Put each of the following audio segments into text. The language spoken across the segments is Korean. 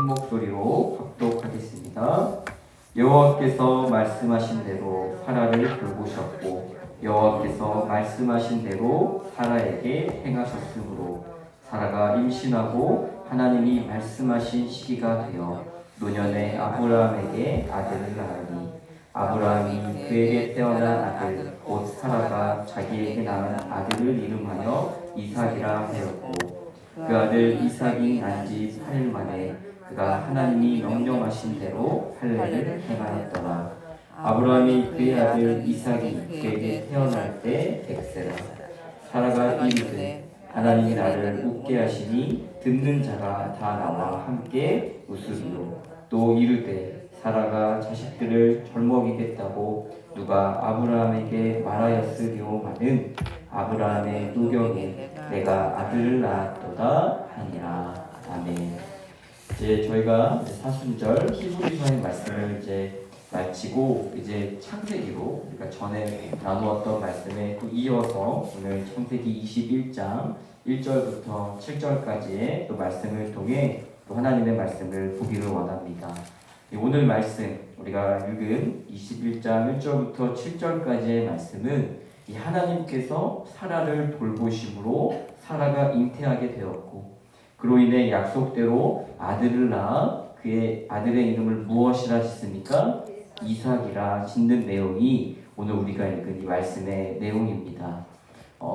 큰 목소리로 합독하겠습니다. 여호와께서 말씀하신 대로 사라를 돌보셨고 여호와께서 말씀하신 대로 사라에게 행하셨으므로 사라가 임신하고 하나님이 말씀하신 시기가 되어 노년에 아브라함에게 아들을 낳으니 아브라함이 그에게 태어난 아들 곧 사라가 자기에게 낳은 아들을 이름하여 이삭이라 하였고 그 아들 이삭이 난 지 8일 만에 그가 하나님이 명령하신 대로 할례를 행하였더라. 아브라함이 그의 아들 이삭이 그에게 태어날 때 100세라. 사라가 이르되 하나님이 나를 웃게 하시니 듣는 자가 다 나와 함께 웃으리요. 또 이르되 사라가 자식들을 젊어지겠다고 누가 아브라함에게 말하였으리오마는 아브라함의 누경에 내가 아들을 낳았도다 하니라. 아멘. 이제 저희가 사순절 히브리서의 말씀을 이제 마치고 이제 창세기로 그러니까 전에 나누었던 말씀에 또 이어서 오늘 창세기 21장 1절부터 7절까지의 또 말씀을 통해 또 하나님의 말씀을 보기를 원합니다. 오늘 말씀 우리가 읽은 21장 1절부터 7절까지의 말씀은 이 하나님께서 사라를 돌보심으로 사라가 잉태하게 되었고 그로 인해 약속대로 아들을 낳아 그의 아들의 이름을 무엇이라 짓습니까? 이삭이라 짓는 내용이 오늘 우리가 읽은 이 말씀의 내용입니다.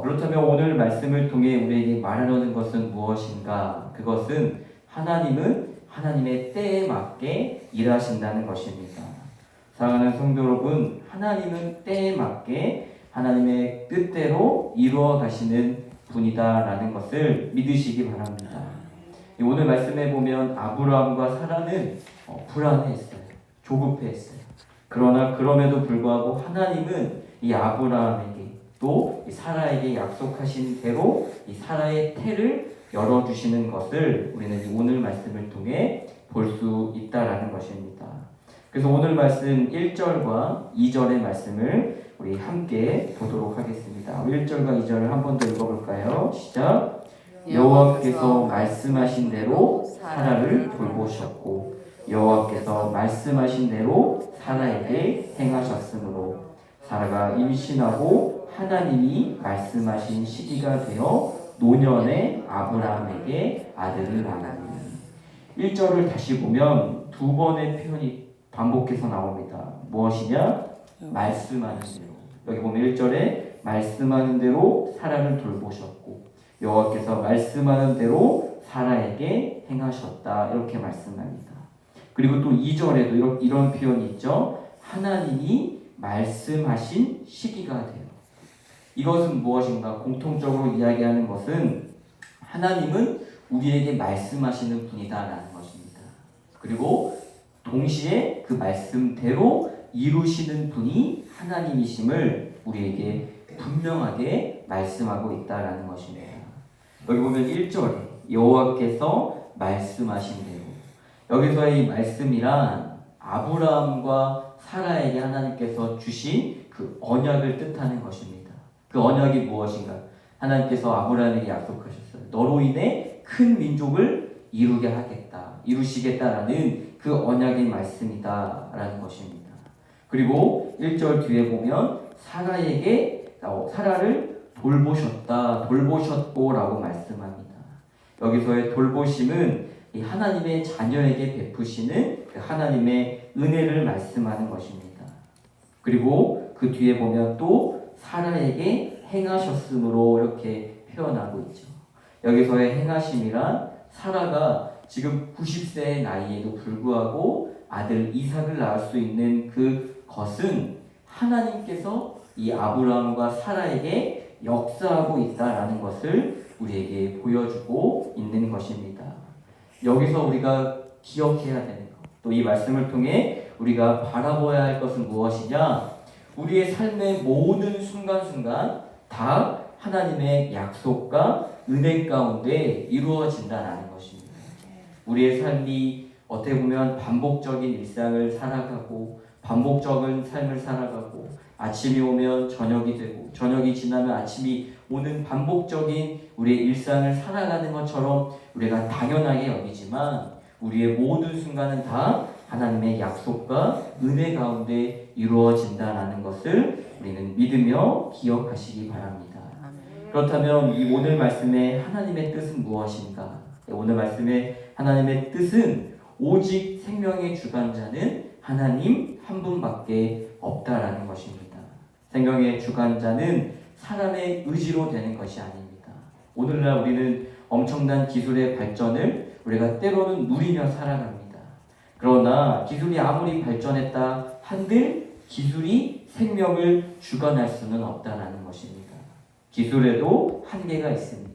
그렇다면 오늘 말씀을 통해 우리에게 말하려는 것은 무엇인가? 그것은 하나님은 하나님의 때에 맞게 일하신다는 것입니다. 사랑하는 성도 여러분, 하나님은 때에 맞게 하나님의 뜻대로 이루어 가시는 분이다라는 것을 믿으시기 바랍니다. 오늘 말씀에 보면 아브라함과 사라는 불안해했어요. 조급해했어요. 그러나 그럼에도 불구하고 하나님은 이 아브라함에게 또 이 사라에게 약속하신 대로 이 사라의 태를 열어주시는 것을 우리는 오늘 말씀을 통해 볼 수 있다라는 것입니다. 그래서 오늘 말씀 1절과 2절의 말씀을 우리 함께 보도록 하겠습니다. 1절과 2절을 한 번 더 읽어볼까요? 시작. 여호와께서 말씀하신 대로 사라를 돌보셨고 여호와께서 말씀하신 대로 사라에게 행하셨으므로 사라가 임신하고 하나님이 말씀하신 시기가 되어 노년에 아브라함에게 아들을 낳으니 1절을 다시 보면 두 번의 표현이 반복해서 나옵니다. 무엇이냐? 말씀하는 대로. 여기 보면 1절에 말씀하는 대로 사라를 돌보셨고 여호와께서 말씀하는 대로 사라에게 행하셨다. 이렇게 말씀합니다. 그리고 또 2절에도 이런 표현이 있죠. 하나님이 말씀하신 시기가 돼요. 이것은 무엇인가? 공통적으로 이야기하는 것은 하나님은 우리에게 말씀하시는 분이다라는 것입니다. 그리고 동시에 그 말씀대로 이루시는 분이 하나님이심을 우리에게 분명하게 말씀하고 있다라는 것입니다. 여기 보면 1절에 여호와께서 말씀하신 대로 여기서의 이 말씀이란 아브라함과 사라에게 하나님께서 주신 그 언약을 뜻하는 것입니다. 그 언약이 무엇인가? 하나님께서 아브라함에게 약속하셨어요. 너로 인해 큰 민족을 이루게 하겠다. 이루시겠다라는 그 언약의 말씀이다 라는 것입니다. 그리고 1절 뒤에 보면 사라를 돌보셨고 라고 말씀합니다. 여기서의 돌보심은 이 하나님의 자녀에게 베푸시는 그 하나님의 은혜를 말씀하는 것입니다. 그리고 그 뒤에 보면 또 사라에게 행하셨으므로 이렇게 표현하고 있죠. 여기서의 행하심이란 사라가 지금 90세의 나이에도 불구하고 아들 이삭을 낳을 수 있는 그것은 하나님께서 이 아브라함과 사라에게 역사하고 있다라는 것을 우리에게 보여주고 있는 것입니다. 여기서 우리가 기억해야 되는 것, 또 이 말씀을 통해 우리가 바라봐야 할 것은 무엇이냐? 우리의 삶의 모든 순간순간 다 하나님의 약속과 은혜 가운데 이루어진다는 것입니다. 우리의 삶이 어떻게 보면 반복적인 일상을 살아가고 반복적인 삶을 살아가고 아침이 오면 저녁이 되고 저녁이 지나면 아침이 오는 반복적인 우리의 일상을 살아가는 것처럼 우리가 당연하게 여기지만 우리의 모든 순간은 다 하나님의 약속과 은혜 가운데 이루어진다라는 것을 우리는 믿으며 기억하시기 바랍니다. 그렇다면 이 오늘 말씀의 하나님의 뜻은 무엇인가? 오늘 말씀의 하나님의 뜻은 오직 생명의 주관자는 하나님 한 분밖에 없다라는 것입니다. 생명의 주관자는 사람의 의지로 되는 것이 아닙니다. 오늘날 우리는 엄청난 기술의 발전을 우리가 때로는 누리며 살아갑니다. 그러나 기술이 아무리 발전했다 한들 기술이 생명을 주관할 수는 없다라는 것입니다. 기술에도 한계가 있습니다.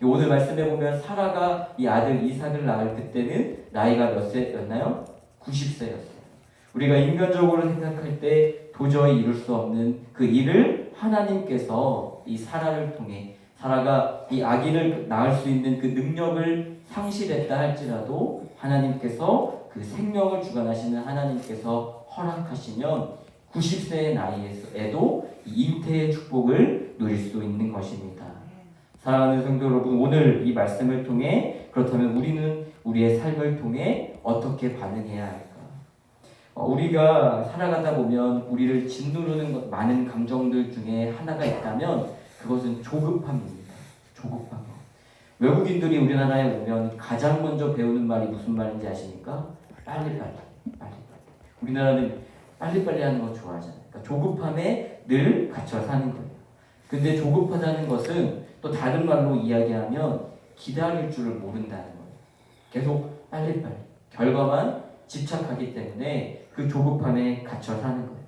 오늘 말씀해 보면 사라가 이 아들 이삭을 낳을 그때는 나이가 몇 세였나요? 90세였어요. 우리가 인간적으로 생각할 때 도저히 이룰 수 없는 그 일을 하나님께서 이 사라를 통해 사라가 이 아기를 낳을 수 있는 그 능력을 상실했다 할지라도 하나님께서 그 생명을 주관하시는 하나님께서 허락하시면 90세의 나이에도 잉태의 축복을 누릴 수 있는 것입니다. 사랑하는 성도 여러분, 오늘 이 말씀을 통해 그렇다면 우리는 우리의 삶을 통해 어떻게 반응해야 할까? 우리가 살아가다 보면 우리를 짓누르는 많은 감정들 중에 하나가 있다면 그것은 조급함입니다. 조급함. 외국인들이 우리나라에 오면 가장 먼저 배우는 말이 무슨 말인지 아십니까? 빨리빨리. 우리나라는 빨리빨리 하는 거 좋아하잖아요. 그러니까 조급함에 늘 갇혀 사는 거예요. 근데 조급하다는 것은 또 다른 말로 이야기하면 기다릴 줄을 모른다는 거예요. 계속 빨리빨리 결과만 집착하기 때문에 그 조급함에 갇혀 사는 거예요.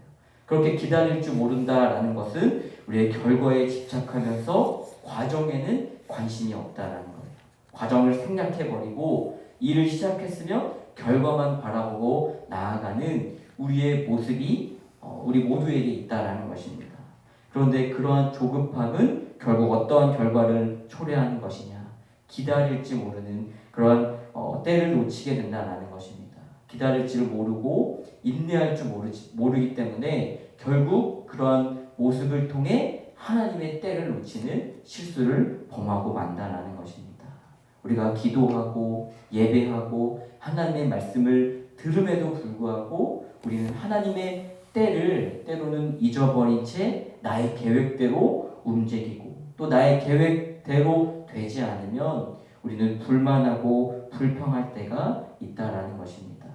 그렇게 기다릴 줄 모른다라는 것은 우리의 결과에 집착하면서 과정에는 관심이 없다라는 거예요. 과정을 생략해버리고 일을 시작했으면 결과만 바라보고 나아가는 우리의 모습이 우리 모두에게 있다라는 것입니다. 그런데 그러한 조급함은 결국 어떠한 결과를 초래하는 것이냐? 기다릴지 모르는 그러한 때를 놓치게 된다는 것입니다. 기다릴 줄 모르고 인내할 줄 모르기 때문에 결국 그러한 모습을 통해 하나님의 때를 놓치는 실수를 범하고 만다라는 것입니다. 우리가 기도하고 예배하고 하나님의 말씀을 들음에도 불구하고 우리는 하나님의 때를 때로는 잊어버린 채 나의 계획대로 움직이고 또 나의 계획대로 되지 않으면 우리는 불만하고 불평할 때가 있다라는 것입니다.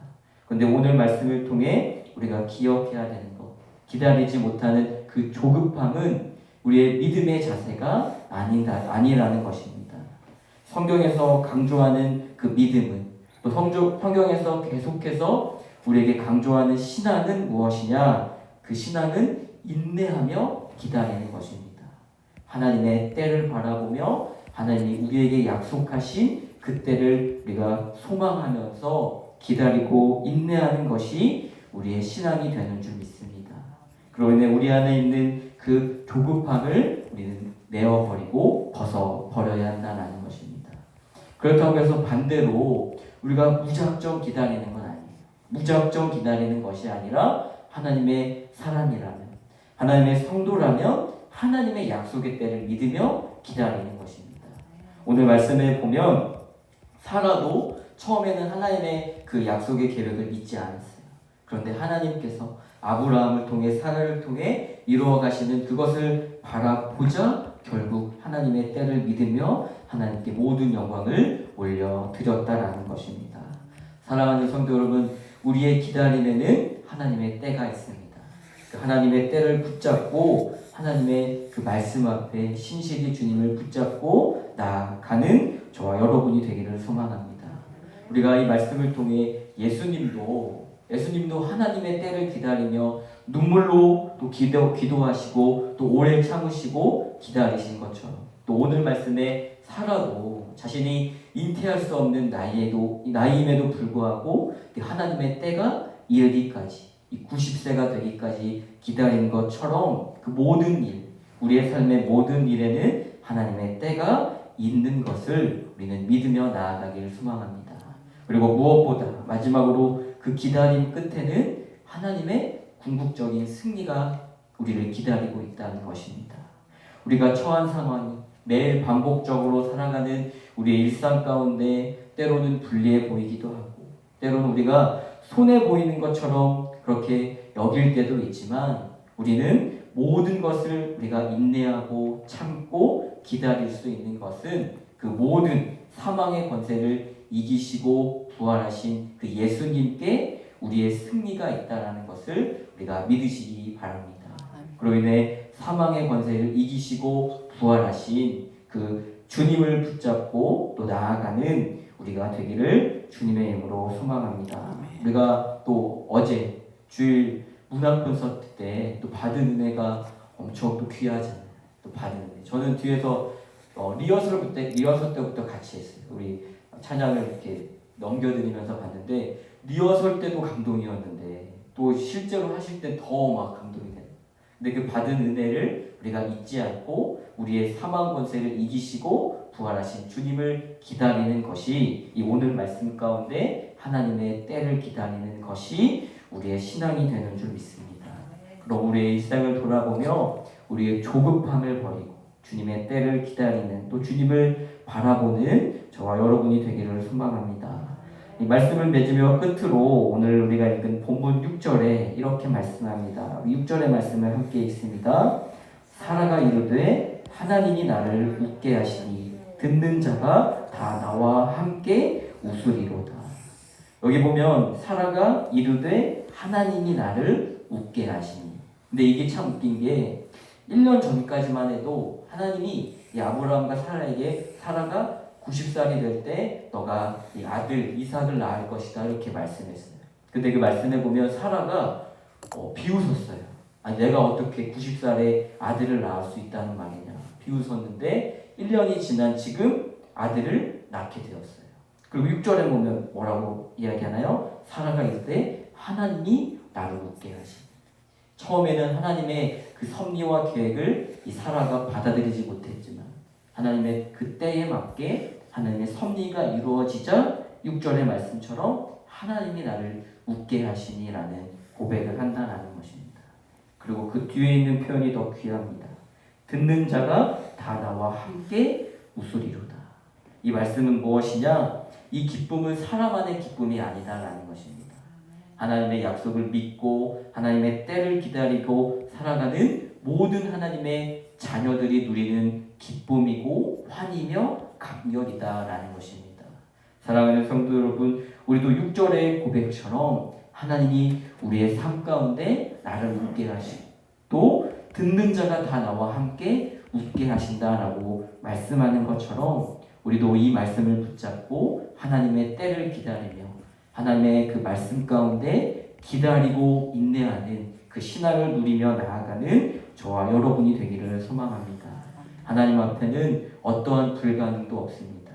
그런데 오늘 말씀을 통해 우리가 기억해야 되는 것, 기다리지 못하는 그 조급함은 우리의 믿음의 자세가 아니라는 것입니다. 성경에서 강조하는 그 믿음은 또 성경에서 계속해서 우리에게 강조하는 신앙은 무엇이냐? 그 신앙은 인내하며 기다리는 것입니다. 하나님의 때를 바라보며 하나님이 우리에게 약속하신 그 때를 우리가 소망하면서 기다리고 인내하는 것이 우리의 신앙이 되는 줄 믿습니다. 그로 인해 우리 안에 있는 그 조급함을 우리는 내어버리고 벗어버려야 한다는 것입니다. 그렇다고 해서 반대로 우리가 무작정 기다리는 건 아니에요. 무작정 기다리는 것이 아니라 하나님의 사람이라면, 하나님의 성도라면 하나님의 약속의 때를 믿으며 기다리는 것입니다. 오늘 말씀에 보면 사라도 처음에는 하나님의 그 약속의 계획을 믿지 않았어요. 그런데 하나님께서 아브라함을 통해 사라를 통해 이루어 가시는 그것을 바라보자 결국 하나님의 때를 믿으며 하나님께 모든 영광을 올려드렸다라는 것입니다. 사랑하는 성도 여러분, 우리의 기다림에는 하나님의 때가 있습니다. 그 하나님의 때를 붙잡고 하나님의 그 말씀 앞에 신실히 주님을 붙잡고 나아가는 저와 여러분이 되기를 소망합니다. 우리가 이 말씀을 통해 예수님도 하나님의 때를 기다리며 눈물로 또 기도하시고 또 오래 참으시고 기다리신 것처럼 또 오늘 말씀에 사라도 자신이 잉태할 수 없는 나이임에도 불구하고 하나님의 때가 이르기까지 90세가 되기까지 기다린 것처럼 그 모든 일, 우리의 삶의 모든 일에는 하나님의 때가 있는 것을 우리는 믿으며 나아가기를 소망합니다. 그리고 무엇보다 마지막으로 그 기다림 끝에는 하나님의 궁극적인 승리가 우리를 기다리고 있다는 것입니다. 우리가 처한 상황이 매일 반복적으로 살아가는 우리의 일상 가운데 때로는 불리해 보이기도 하고, 때로는 우리가 손해 보이는 것처럼 그렇게 여길 때도 있지만, 우리는 모든 것을 우리가 인내하고 참고 기다릴 수 있는 것은 그 모든 사망의 권세를 이기시고 부활하신 그 예수님께 우리의 승리가 있다라는 것을 우리가 믿으시기 바랍니다. 그로 인해 사망의 권세를 이기시고 부활하신 그 주님을 붙잡고 또 나아가는 우리가 되기를 주님의 이름으로 소망합니다. 우리가 또 어제 주일 문학 콘서트 때 또 받은 은혜가 엄청 또 귀하잖아요. 또 받은 은혜. 저는 뒤에서 리허설 때부터 같이 했어요. 우리 찬양을 이렇게 넘겨드리면서 봤는데, 리허설 때도 감동이었는데 또 실제로 하실 때 더 막 감동이 돼요. 근데 그 받은 은혜를 우리가 잊지 않고 우리의 사망 권세를 이기시고 부활하신 주님을 기다리는 것이, 이 오늘 말씀 가운데 하나님의 때를 기다리는 것이 우리의 신앙이 되는 줄 믿습니다. 그럼 우리의 일상을 돌아보며 우리의 조급함을 버리고 주님의 때를 기다리는, 또 주님을 바라보는 저와 여러분이 되기를 소망합니다. 이 말씀을 맺으며 끝으로 오늘 우리가 읽은 본문 6절에 이렇게 말씀합니다. 6절의 말씀을 함께 읽습니다. 사라가 이르되 하나님이 나를 웃게 하시니 듣는 자가 다 나와 함께 웃으리로다. 여기 보면 사라가 이르되 하나님이 나를 웃게 하시니, 근데 이게 참 웃긴 게 1년 전까지만 해도 하나님이 이 아브라함과 사라에게 사라가 90살이 될 때 너가 이 아들 이삭을 낳을 것이다 이렇게 말씀했어요. 근데 그 말씀에 보면 사라가 비웃었어요. 아니 내가 어떻게 90살에 아들을 낳을 수 있다는 말이냐 비웃었는데 1년이 지난 지금 아들을 낳게 되었어요. 그리고 6절에 보면 뭐라고 이야기하나요? 사라가 이때 하나님이 나를 웃게 하시니, 처음에는 하나님의 그 섭리와 계획을 이 사라가 받아들이지 못했지만 하나님의 그 때에 맞게 하나님의 섭리가 이루어지자 6절의 말씀처럼 하나님이 나를 웃게 하시니라는 고백을 한다는 것입니다. 그리고 그 뒤에 있는 표현이 더 귀합니다. 듣는 자가 다 나와 함께 웃으리로다. 이 말씀은 무엇이냐? 이 기쁨은 사람만의 기쁨이 아니다라는 것입니다. 하나님의 약속을 믿고 하나님의 때를 기다리고 살아가는 모든 하나님의 자녀들이 누리는 기쁨이고 환희며 감격이다라는 것입니다. 사랑하는 성도 여러분, 우리도 6절의 고백처럼 하나님이 우리의 삶 가운데 나를 웃게 하시고 또 듣는 자가 다 나와 함께 웃게 하신다라고 말씀하는 것처럼 우리도 이 말씀을 붙잡고 하나님의 때를 기다리며 하나님의 그 말씀 가운데 기다리고 인내하는 그 신앙을 누리며 나아가는 저와 여러분이 되기를 소망합니다. 하나님 앞에는 어떠한 불가능도 없습니다.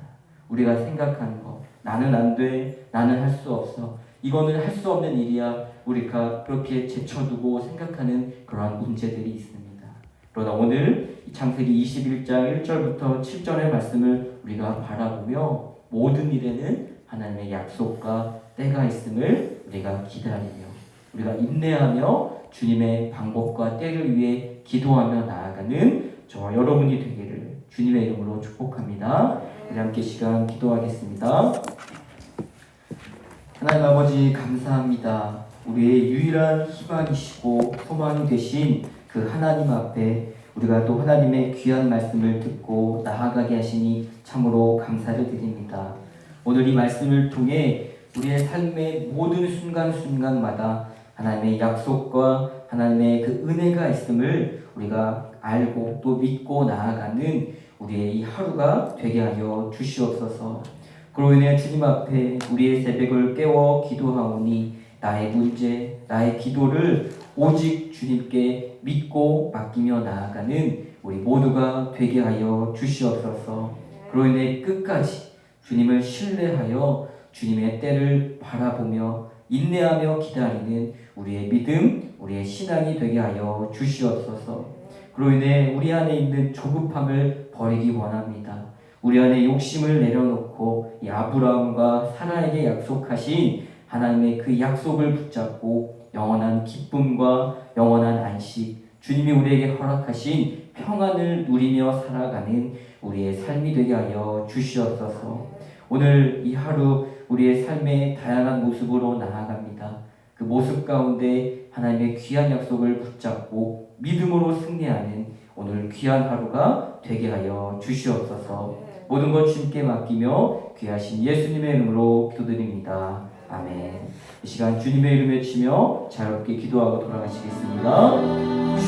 우리가 생각하는 것, 나는 안 돼, 나는 할 수 없어, 이거는 할 수 없는 일이야, 우리가 그렇게 제쳐두고 생각하는 그러한 문제들이 있습니다. 그러나 오늘 창세기 21장 1절부터 7절의 말씀을 우리가 바라보며 모든 일에는 하나님의 약속과 때가 있음을 우리가 기다리며 우리가 인내하며 주님의 방법과 때를 위해 기도하며 나아가는 저와 여러분이 되기를 주님의 이름으로 축복합니다. 우리 함께 시간 기도하겠습니다. 하나님 아버지 감사합니다. 우리의 유일한 희망이시고 소망이 되신 그 하나님 앞에 우리가 또 하나님의 귀한 말씀을 듣고 나아가게 하시니 참으로 감사를 드립니다. 오늘 이 말씀을 통해 우리의 삶의 모든 순간순간마다 하나님의 약속과 하나님의 그 은혜가 있음을 우리가 알고 또 믿고 나아가는 우리의 이 하루가 되게 하여 주시옵소서. 그로 인해 주님 앞에 우리의 새벽을 깨워 기도하오니 나의 문제, 나의 기도를 오직 주님께 믿고 맡기며 나아가는 우리 모두가 되게 하여 주시옵소서. 그로 인해 끝까지 주님을 신뢰하여 주님의 때를 바라보며 인내하며 기다리는 우리의 믿음, 우리의 신앙이 되게 하여 주시옵소서. 그로 인해 우리 안에 있는 조급함을 버리기 원합니다. 우리 안에 욕심을 내려놓고 이 아브라함과 사라에게 약속하신 하나님의 그 약속을 붙잡고 영원한 기쁨과 영원한 안식, 주님이 우리에게 허락하신 평안을 누리며 살아가는 우리의 삶이 되게 하여 주시옵소서. 오늘 이 하루 우리의 삶의 다양한 모습으로 나아갑니다. 그 모습 가운데 하나님의 귀한 약속을 붙잡고 믿음으로 승리하는 오늘 귀한 하루가 되게 하여 주시옵소서. 모든 것 주님께 맡기며 귀하신 예수님의 이름으로 기도드립니다. 아멘. 이 시간 주님의 이름 외치며 자유롭게 기도하고 돌아가시겠습니다.